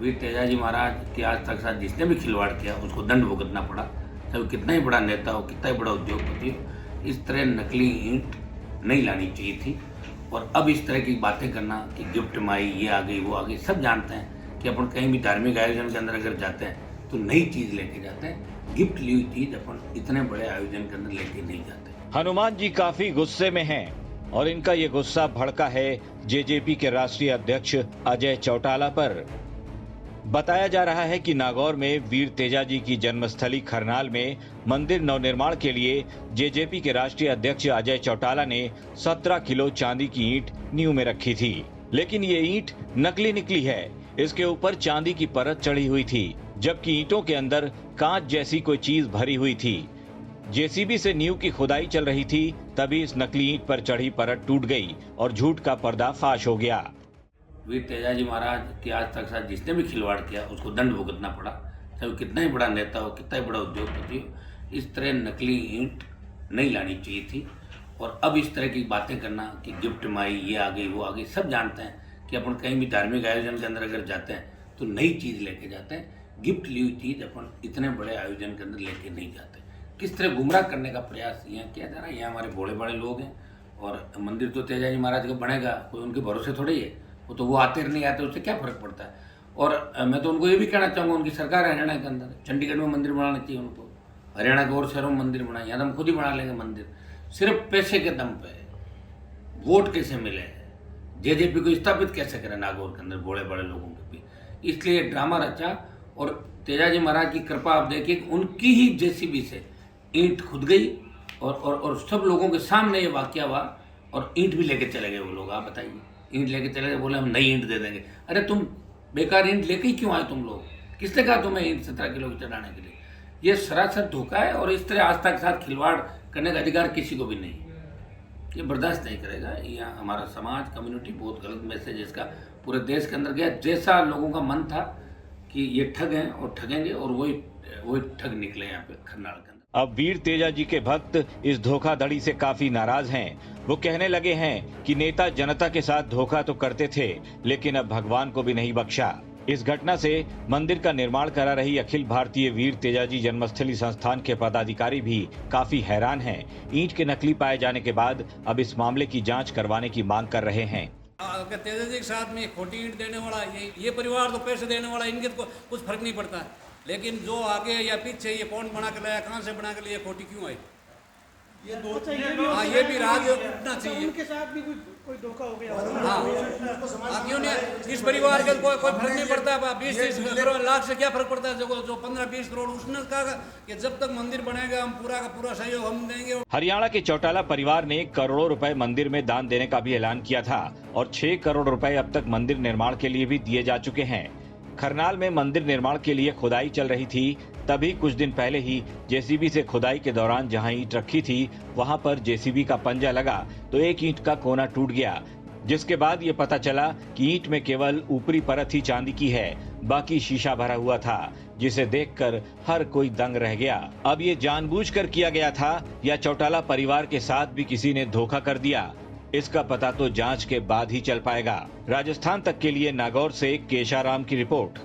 वीर तेजाजी महाराज के आज तक साथ जिसने भी खिलवाड़ किया उसको दंड भुगतना पड़ा, चाहे वो कितना ही बड़ा नेता हो, कितना ही बड़ा उद्योगपति हो। इस तरह नकली ईंट नहीं लानी चाहिए थी। और अब इस तरह की बातें करना कि गिफ्ट माई ये आ गई वो आ गई, सब जानते हैं कि अपन कहीं भी धार्मिक आयोजन के अंदर अगर जाते हैं तो नई चीज़ लेके जाते हैं। गिफ्ट ली हुई चीज़ अपन इतने बड़े आयोजन के अंदर लेके नहीं जाते। हनुमान जी काफी गुस्से में हैं और इनका ये गुस्सा भड़का है जेजेपी के राष्ट्रीय अध्यक्ष अजय चौटाला पर। बताया जा रहा है कि नागौर में वीर तेजाजी की जन्मस्थली खरनाल में मंदिर नवनिर्माण के लिए जेजेपी के राष्ट्रीय अध्यक्ष अजय चौटाला ने 17 किलो चांदी की ईंट नींव में रखी थी, लेकिन ये ईंट नकली निकली है। इसके ऊपर चांदी की परत चढ़ी हुई थी, जबकि ईंटों के अंदर कांच जैसी कोई चीज भरी हुई थी। जेसीबी से नींव की खुदाई चल रही थी, तभी इस नकली ईंट पर चढ़ी परत टूट गई और झूठ का पर्दा फाश हो गया। वीर तेजाजी महाराज के आज तक साथ जिसने भी खिलवाड़ किया उसको दंड भुगतना पड़ा, चाहे वो कितना ही बड़ा नेता हो, कितना ही बड़ा उद्योगपति हो। इस तरह नकली ईंट नहीं लानी चाहिए थी। और अब इस तरह की बातें करना कि गिफ्ट माई ये आ गई वो आ गई, सब जानते हैं कि अपन कहीं भी धार्मिक आयोजन के अंदर अगर जाते हैं तो नई चीज़ लेके जाते हैं। गिफ्ट ली हुई चीज़ अपन इतने बड़े आयोजन के अंदर लेके नहीं जाते। किस तरह गुमराह करने का प्रयास यहाँ किया जा रहा है। यहाँ हमारे भोले बड़े लोग हैं और मंदिर तो तेजाजी महाराज का बनेगा, कोई उनके भरोसे थोड़ी है। वो आते नहीं आते, उससे क्या फर्क पड़ता है। और मैं तो उनको ये भी कहना चाहूँगा, उनकी सरकार है हरियाणा के अंदर, चंडीगढ़ में मंदिर बनाना चाहिए उनको, हरियाणा के और शहरों में मंदिर बनाए। यहाँ तो हम खुद ही बना लेंगे मंदिर, सिर्फ पैसे के दम पे। वोट कैसे मिले, जेजेपी को स्थापित कैसे करें नागौर के अंदर बड़े बड़े लोगों के भी, इसलिए ड्रामा रचा। और तेजाजी महाराज की कृपा आप देखिए, उनकी ही जेसीबी से ईंट खुद गई और सब लोगों के सामने ये वाकया हुआ और ईंट भी लेके चले गए वो लोग। आप बताइए, ईंट लेके चले गए, बोले हम नई ईंट दे देंगे। अरे तुम बेकार ईंट लेके ही क्यों आए तुम लोग? किसने कहा तुम्हें ईंट 17 किलो की चढ़ाने के लिए? ये सरासर धोखा है और इस तरह आस्था के साथ खिलवाड़ करने का अधिकार किसी को भी नहीं। ये बर्दाश्त नहीं करेगा। यहाँ हमारा समाज कम्युनिटी बहुत गलत मैसेज इसका पूरे देश के अंदर गया। जैसा लोगों का मन था कि ये ठग हैं और ठगेंगे, और वही ठग निकले यहाँ पे खरनाल के अंदर। अब वीर तेजाजी के भक्त इस धोखाधड़ी से काफी नाराज हैं। वो कहने लगे हैं कि नेता जनता के साथ धोखा तो करते थे, लेकिन अब भगवान को भी नहीं बख्शा। इस घटना से मंदिर का निर्माण करा रही अखिल भारतीय वीर तेजाजी जन्मस्थली संस्थान के पदाधिकारी भी काफी हैरान हैं। ईंट के नकली पाए जाने के बाद अब इस मामले की जांच करवाने की मांग कर रहे हैं। अगर तेजाजी के साथ में खोटी ईंट देने वाला ये परिवार तो पैसे देने वाला, इनके तो कुछ फर्क नहीं पड़ता। लेकिन जो आगे या पीछे ये कौन बना कर लाया, कहाँ से बना कर लिया, खोटी क्यों आई? ये भी राज उठना चाहिए। उनके साथ भी कोई धोखा हो गया। हाँ, क्यों नहीं? इस परिवार के कोई फर्क नहीं पड़ता। 20-30 लाख से क्या फर्क पड़ता है? जो 15-20 करोड़, उसने कहा कि जब तक मंदिर बनेगा हम पूरा का पूरा सहयोग हम देंगे। हरियाणा के चौटाला परिवार ने करोड़ों रुपए मंदिर में दान देने का भी ऐलान किया था और 6 करोड़ रुपए अब तक मंदिर निर्माण के लिए भी दिए जा चुके हैं। खरनाल में मंदिर निर्माण के लिए खुदाई चल रही थी, तभी कुछ दिन पहले ही जेसीबी से खुदाई के दौरान जहां ईंट रखी थी वहां पर जेसीबी का पंजा लगा तो एक ईंट का कोना टूट गया, जिसके बाद ये पता चला कि ईंट में केवल ऊपरी परत ही चांदी की है, बाकी शीशा भरा हुआ था, जिसे देखकर हर कोई दंग रह गया। अब ये जानबूझकर किया गया था या चौटाला परिवार के साथ भी किसी ने धोखा कर दिया, इसका पता तो जांच के बाद ही चल पाएगा। राजस्थान तक के लिए नागौर से केशाराम की रिपोर्ट।